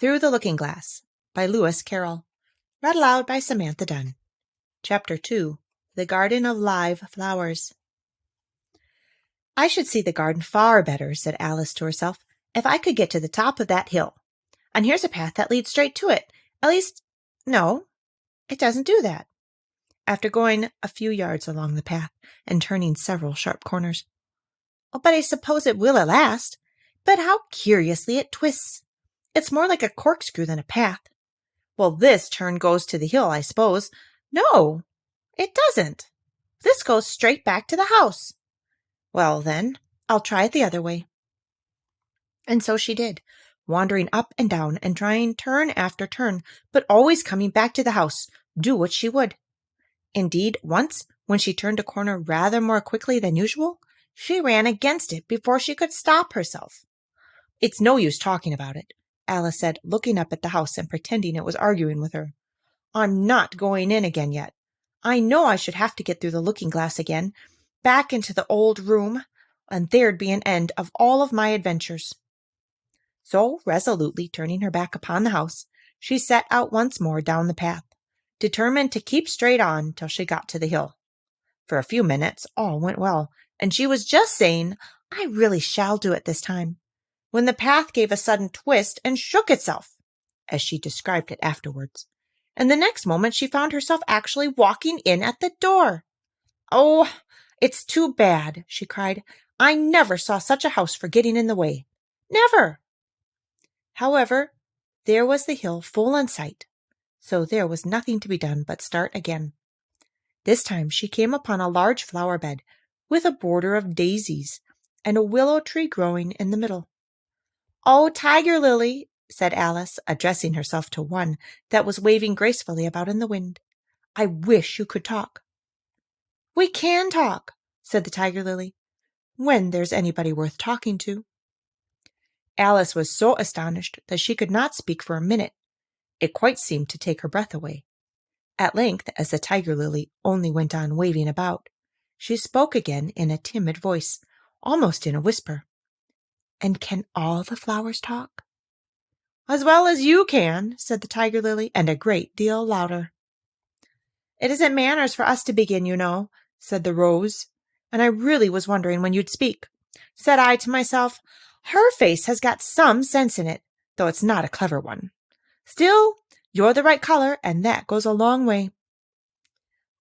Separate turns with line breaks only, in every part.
Through the Looking-Glass by Lewis Carroll. Read aloud by Samantha Dunn. Chapter 2. The Garden of Live Flowers. "I should see the garden far better," said Alice to herself, "if I could get to the top of that hill. And here's a path that leads straight to it. At least, no, it doesn't do that." After going a few yards along the path and turning several sharp corners. "Oh, but I suppose it will at last. But how curiously it twists. It's more like a corkscrew than a path. Well, this turn goes to the hill, I suppose. No, it doesn't. This goes straight back to the house. Well, then, I'll try it the other way." And so she did, wandering up and down and trying turn after turn, but always coming back to the house, do what she would. Indeed, once, when she turned a corner rather more quickly than usual, she ran against it before she could stop herself. "It's no use talking about it," Alice said, looking up at the house and pretending it was arguing with her. "I'm not going in again yet. I know I should have to get through the looking-glass again, back into the old room, and there'd be an end of all of my adventures." So, resolutely turning her back upon the house, she set out once more down the path, determined to keep straight on till she got to the hill. For a few minutes all went well, and she was just saying, "I really shall do it this time," when the path gave a sudden twist and shook itself, as she described it afterwards, and the next moment she found herself actually walking in at the door. "Oh, it's too bad," she cried. "I never saw such a house for getting in the way. Never!" However, there was the hill full in sight, so there was nothing to be done but start again. This time she came upon a large flower bed with a border of daisies and a willow tree growing in the middle. "Oh, Tiger Lily," said Alice, addressing herself to one that was waving gracefully about in the wind, "I wish you could talk." "We can talk," said the Tiger Lily, "when there's anybody worth talking to." Alice was so astonished that she could not speak for a minute. It quite seemed to take her breath away. At length, as the Tiger Lily only went on waving about, she spoke again in a timid voice, almost in a whisper. "And can all the flowers talk?" "As well as you can," said the Tiger Lily, and a great deal louder. "It isn't manners for us to begin, you know," said the Rose, "and I really was wondering when you'd speak. Said I to myself, her face has got some sense in it, though it's not a clever one. Still, you're the right color, and that goes a long way."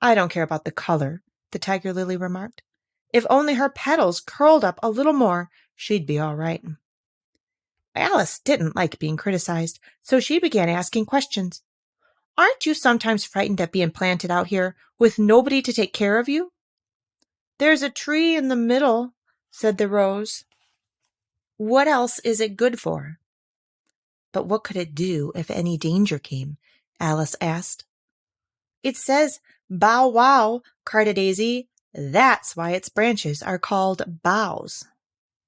"I don't care about the color," the Tiger Lily remarked. "If only her petals curled up a little more, she'd be all right." Alice didn't like being criticized, so she began asking questions. "Aren't you sometimes frightened at being planted out here with nobody to take care of you?" "There's a tree in the middle," said the Rose. "What else is it good for?" "But what could it do if any danger came?" Alice asked. "It says, 'Bow wow,'" cried a daisy. "That's why its branches are called boughs."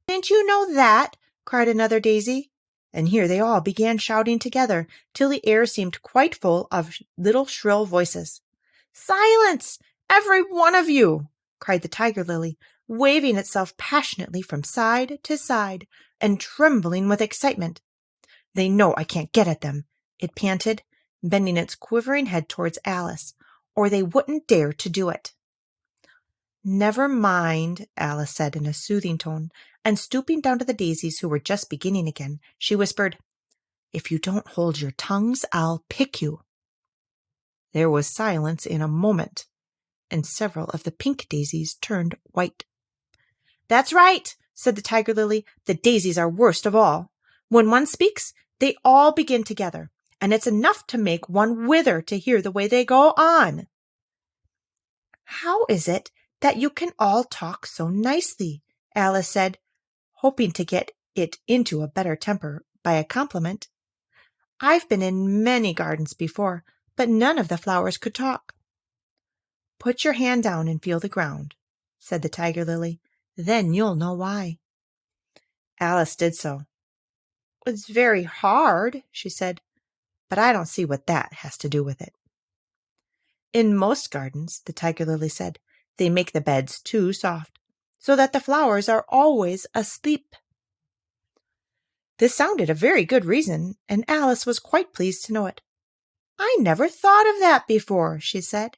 "Didn't you know that?" cried another daisy. And here they all began shouting together till the air seemed quite full of little shrill voices. "Silence, every one of you!" cried the Tiger Lily, waving itself passionately from side to side and trembling with excitement. "They know I can't get at them," it panted, bending its quivering head towards Alice, "or they wouldn't dare to do it." "Never mind," Alice said in a soothing tone, and stooping down to the daisies who were just beginning again, she whispered, "If you don't hold your tongues, I'll pick you." There was silence in a moment, and several of the pink daisies turned white. "That's right," said the Tiger Lily. "The daisies are worst of all. When one speaks, they all begin together, and it's enough to make one wither to hear the way they go on." "How is it that you can all talk so nicely?" Alice said, hoping to get it into a better temper by a compliment. "I've been in many gardens before, but none of the flowers could talk." "Put your hand down and feel the ground," said the Tiger Lily. "Then you'll know why." Alice did so. "It's very hard," she said, "but I don't see what that has to do with it." "In most gardens," the Tiger Lily said, "they make the beds too soft, so that the flowers are always asleep." This sounded a very good reason, and Alice was quite pleased to know it. "I never thought of that before," she said.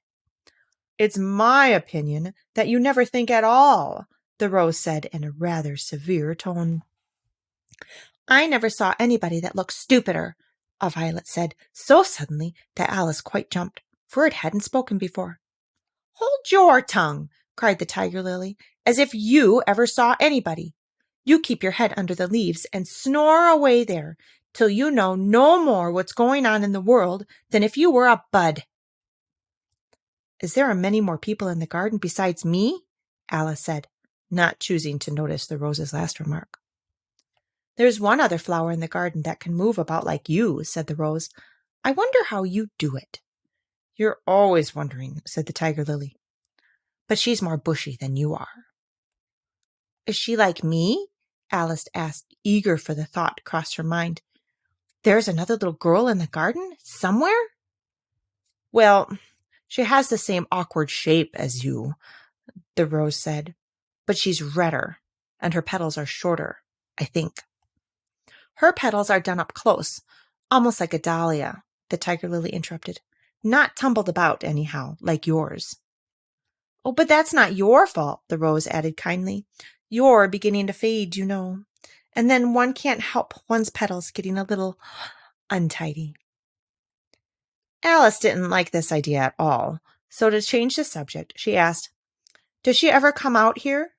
"It's my opinion that you never think at all," the rose said in a rather severe tone. "I never saw anybody that looked stupider," a violet said, so suddenly that Alice quite jumped, for it hadn't spoken before. "Hold your tongue," cried the tiger lily, "as if you ever saw anybody. You keep your head under the leaves and snore away there till you know no more what's going on in the world than if you were a bud." "Is there many more people in the garden besides me?" Alice said, not choosing to notice the rose's last remark. "There's one other flower in the garden that can move about like you," said the rose. "I wonder how you do it." "You're always wondering," said the tiger lily. "But she's more bushy than you are." "Is she like me?" Alice asked, eager for the thought crossed her mind. "There's another little girl in the garden, somewhere?" "Well, she has the same awkward shape as you," the rose said, "but she's redder, and her petals are shorter, I think." "Her petals are done up close, almost like a dahlia," the tiger lily interrupted. "Not tumbled about, anyhow, like yours." "Oh, but that's not your fault," the rose added kindly. "You're beginning to fade, you know, and then one can't help one's petals getting a little untidy." Alice didn't like this idea at all, so to change the subject, she asked, "Does she ever come out here?"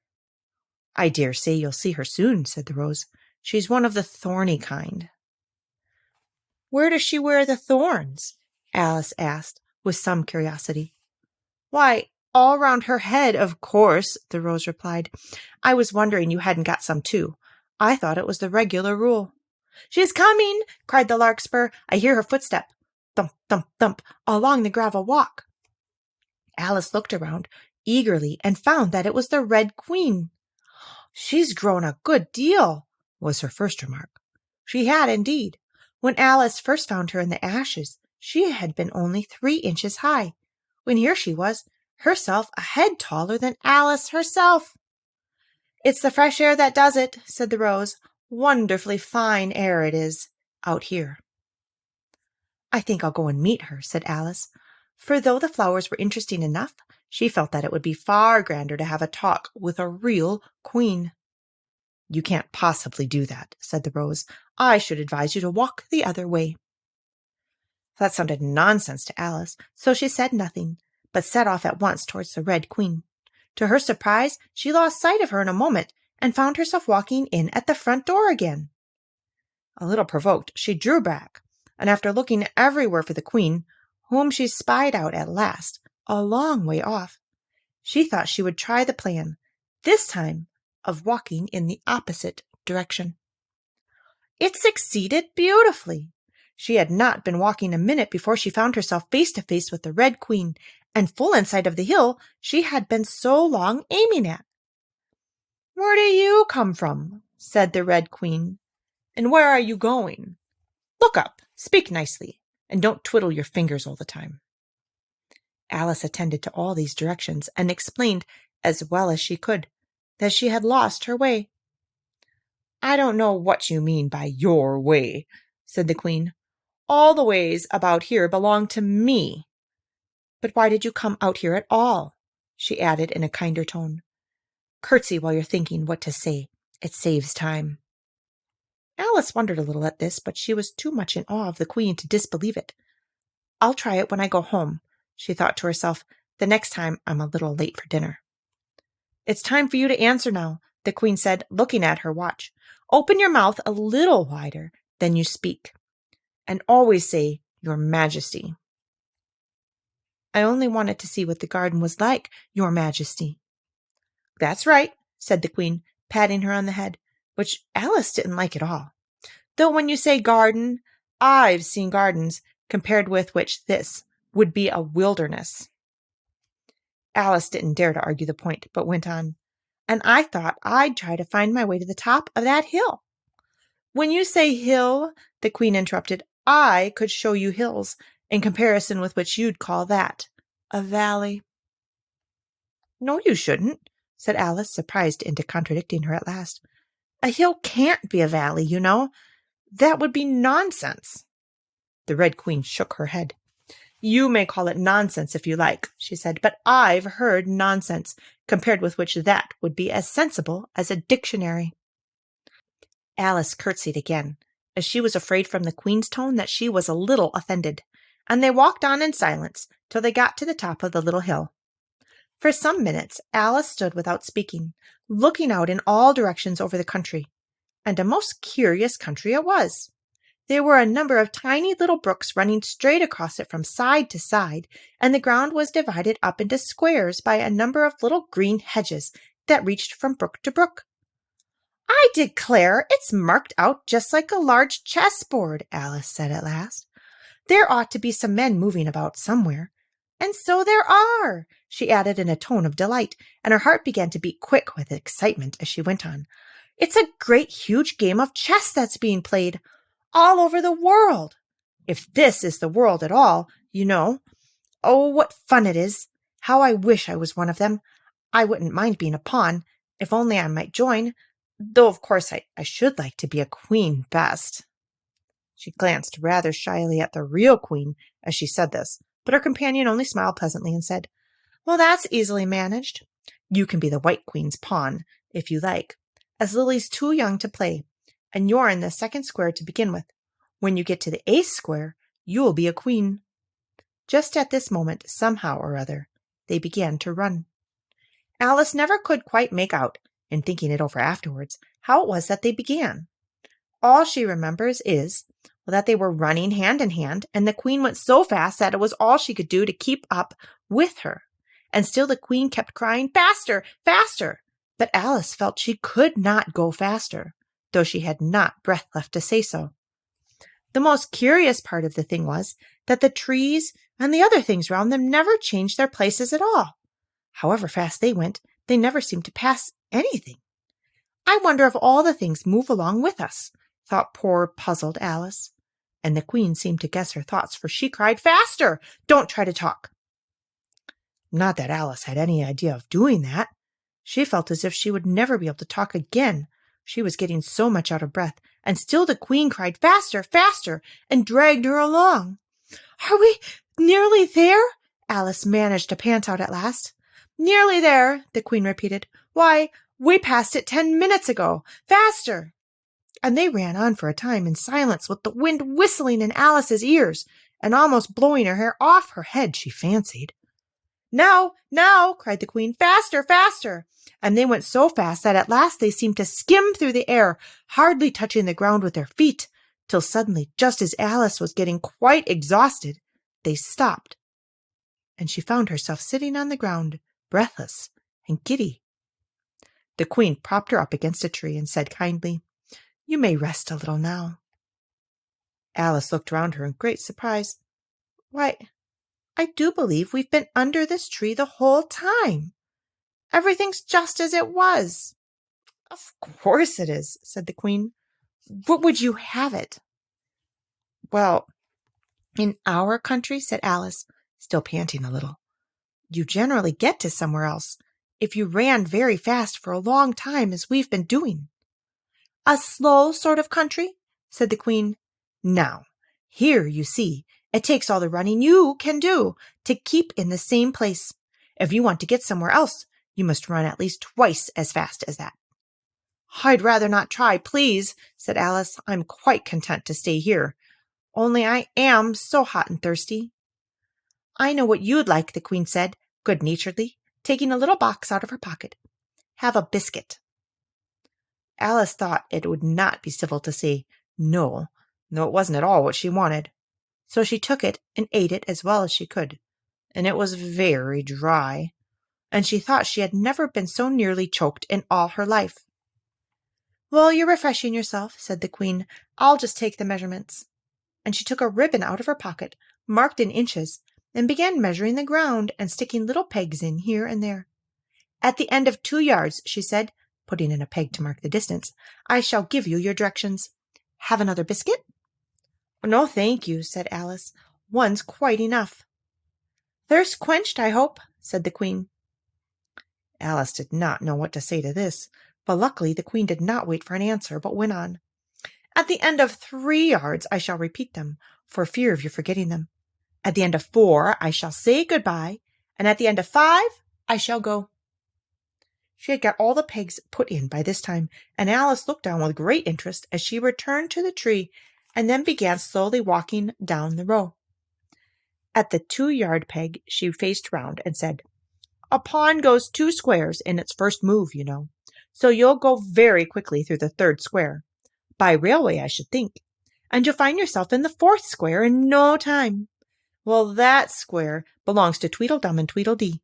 "I dare say you'll see her soon," said the rose. "She's one of the thorny kind." "Where does she wear the thorns?" Alice asked, with some curiosity. "Why, all round her head, of course," the rose replied. "I was wondering you hadn't got some too. I thought it was the regular rule." "She's coming!" cried the larkspur. "I hear her footstep. Thump, thump, thump, along the gravel walk." Alice looked around eagerly and found that it was the Red Queen. "She's grown a good deal," was her first remark. She had indeed. When Alice first found her in the ashes, she had been only 3 inches high, when here she was, herself a head taller than Alice herself. "It's the fresh air that does it," said the rose. "Wonderfully fine air it is, out here." "I think I'll go and meet her," said Alice, for though the flowers were interesting enough, she felt that it would be far grander to have a talk with a real queen. "You can't possibly do that," said the rose. "I should advise you to walk the other way." That sounded nonsense to Alice, so she said nothing, but set off at once towards the Red Queen. To her surprise, she lost sight of her in a moment, and found herself walking in at the front door again. A little provoked, she drew back, and after looking everywhere for the Queen, whom she spied out at last, a long way off, she thought she would try the plan, this time of walking in the opposite direction. It succeeded beautifully. She had not been walking a minute before she found herself face to face with the Red Queen, and full in sight of the hill she had been so long aiming at. "Where do you come from?" said the Red Queen. "And where are you going? Look up, speak nicely, and don't twiddle your fingers all the time." Alice attended to all these directions and explained as well as she could that she had lost her way. "I don't know what you mean by your way," said the Queen. "All the ways about here belong to me." "But why did you come out here at all?" she added in a kinder tone. "Curtsy while you're thinking what to say. It saves time." Alice wondered a little at this, but she was too much in awe of the Queen to disbelieve it. "I'll try it when I go home," she thought to herself. "The next time I'm a little late for dinner." "It's time for you to answer now," the Queen said, looking at her watch. "Open your mouth a little wider than you speak, and always say, 'Your Majesty.'" "I only wanted to see what the garden was like, Your Majesty." "That's right," said the Queen, patting her on the head, which Alice didn't like at all. "Though when you say garden, I've seen gardens, compared with which this would be a wilderness." Alice didn't dare to argue the point, but went on. "And I thought I'd try to find my way to the top of that hill." "When you say hill," the Queen interrupted, "I could show you hills, in comparison with which you'd call that a valley." "No, you shouldn't," said Alice, surprised into contradicting her at last. "A hill can't be a valley, you know. That would be nonsense. The Red Queen shook her head. You may call it nonsense if you like, she said, but I've heard nonsense, compared with which that would be as sensible as a dictionary. Alice curtsied again, as she was afraid from the Queen's tone that she was a little offended, and they walked on in silence till they got to the top of the little hill. For some minutes Alice stood without speaking, looking out in all directions over the country. And a most curious country it was. There were a number of tiny little brooks running straight across it from side to side, and the ground was divided up into squares by a number of little green hedges that reached from brook to brook. I declare it's marked out just like a large chessboard, Alice said at last. There ought to be some men moving about somewhere. And so there are, she added in a tone of delight, and her heart began to beat quick with excitement as she went on. It's a great huge game of chess that's being played all over the world. If this is the world at all, you know. Oh, what fun it is. How I wish I was one of them. I wouldn't mind being a pawn, if only I might join, though of course I should like to be a queen best. She glanced rather shyly at the real queen as she said this, but her companion only smiled pleasantly and said, Well, that's easily managed. You can be the White Queen's pawn, if you like, as Lily's too young to play, and you're in the second square to begin with. When you get to the 8th square, you'll be a queen. Just at this moment, somehow or other, they began to run. Alice never could quite make out, in thinking it over afterwards, how it was that they began. All she remembers is that they were running hand in hand, and the Queen went so fast that it was all she could do to keep up with her. And still the Queen kept crying, Faster, faster! But Alice felt she could not go faster, though she had not breath left to say so. The most curious part of the thing was that the trees and the other things round them never changed their places at all. However fast they went, they never seemed to pass anything. I wonder if all the things move along with us, thought poor puzzled Alice. And the Queen seemed to guess her thoughts, for she cried, Faster! Don't try to talk. Not that Alice had any idea of doing that. She felt as if she would never be able to talk again. She was getting so much out of breath, and still the Queen cried, Faster, faster, and dragged her along. Are we nearly there? Alice managed to pant out at last. Nearly there, the Queen repeated. Why, we passed it 10 minutes ago. Faster! And they ran on for a time in silence, with the wind whistling in Alice's ears and almost blowing her hair off her head, she fancied. Now, now, cried the Queen, faster, faster! And they went so fast that at last they seemed to skim through the air, hardly touching the ground with their feet, till suddenly, just as Alice was getting quite exhausted, they stopped, and she found herself sitting on the ground, breathless and giddy. The Queen propped her up against a tree and said kindly, You may rest a little now. Alice looked round her in great surprise. Why, I do believe we've been under this tree the whole time. Everything's just as it was. Of course it is, said the Queen. What would you have it? Well, in our country, said Alice, still panting a little, you generally get to somewhere else if you ran very fast for a long time, as we've been doing. A slow sort of country, said the Queen. Now, here, you see, it takes all the running you can do to keep in the same place. If you want to get somewhere else, you must run at least twice as fast as that. I'd rather not try, please, said Alice. I'm quite content to stay here. Only I am so hot and thirsty. I know what you'd like, the Queen said, good-naturedly, taking a little box out of her pocket. Have a biscuit. Alice thought it would not be civil to say no, though it wasn't at all what she wanted. So she took it and ate it as well as she could, and it was very dry, and she thought she had never been so nearly choked in all her life. Well, you're refreshing yourself, said the Queen. I'll just take the measurements. And she took a ribbon out of her pocket, marked in inches, and began measuring the ground and sticking little pegs in here and there. At the end of 2 yards, she said, putting in a peg to mark the distance, I shall give you your directions. Have another biscuit? No, thank you, said Alice. One's quite enough. Thirst quenched, I hope, said the Queen. Alice did not know what to say to this, but luckily the Queen did not wait for an answer, but went on. At the end of 3 yards I shall repeat them, for fear of your forgetting them. At the end of 4 I shall say goodbye, and at the end of 5 I shall go." She had got all the pegs put in by this time, and Alice looked on with great interest as she returned to the tree and then began slowly walking down the row. At the 2-yard peg she faced round and said, "A pawn goes 2 squares in its first move, you know, so you'll go very quickly through the 3rd square, by railway I should think, and you'll find yourself in the 4th square in no time. Well, that square belongs to Tweedledum and Tweedledee.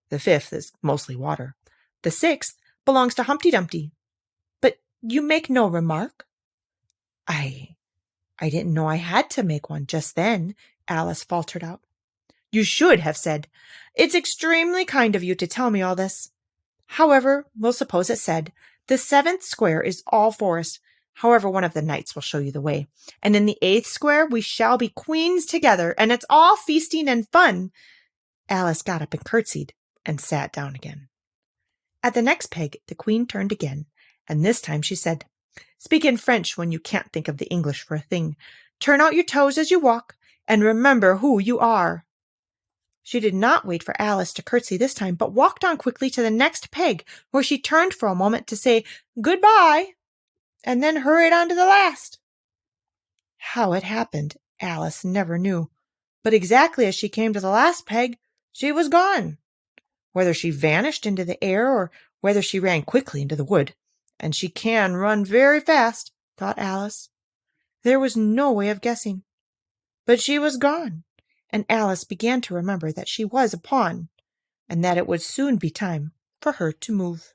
The 5th is mostly water. The 6th belongs to Humpty Dumpty. But you make no remark?" I didn't know I had to make one just then," Alice faltered out. "You should have said, 'It's extremely kind of you to tell me all this.' However, we'll suppose it said, 'The 7th square is all forest.' However, one of the knights will show you the way. And in the 8th square we shall be queens together, and it's all feasting and fun." Alice got up and curtsied and sat down again. At the next peg the queen turned again, and this time she said, "Speak in French when you can't think of the English for a thing. Turn out your toes as you walk, and remember who you are." She did not wait for Alice to curtsy this time, but walked on quickly to the next peg, where she turned for a moment to say "Goodbye," and then hurried on to the last. How it happened, Alice never knew, but exactly as she came to the last peg, she was gone. Whether she vanished into the air or whether she ran quickly into the wood, and she can run very fast, thought Alice. There was no way of guessing. But she was gone, and Alice began to remember that she was a pawn, and that it would soon be time for her to move.